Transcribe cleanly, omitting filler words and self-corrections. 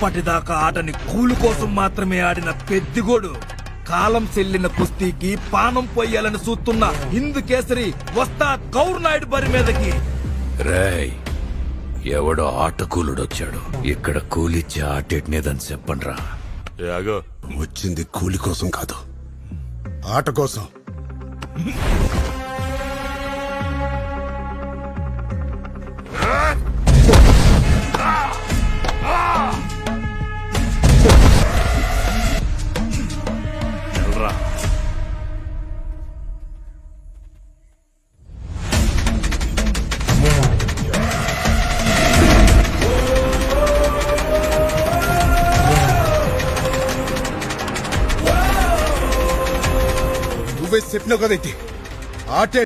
అప్పటిదాకా ఆటని కూలు కోసం మాత్రమే ఆడిన పెద్దిగోడు కాలం చెల్లిన కుస్తీకి పానం పొయ్యాలని చూస్తున్న హిందూ కేసరి వస్తాద్ కౌర్ నాయుడు బరి మీదకి. రేయ్, ఎవడో ఆట కూలుడొచ్చాడు. ఇక్కడ కూలిచ్చే ఆటేట్నేదని చెప్పండ్రా. వచ్చింది కూలి కోసం కాదు, ఆట కోసం. నువ్వే చెప్పినావు కదైతే ఆటే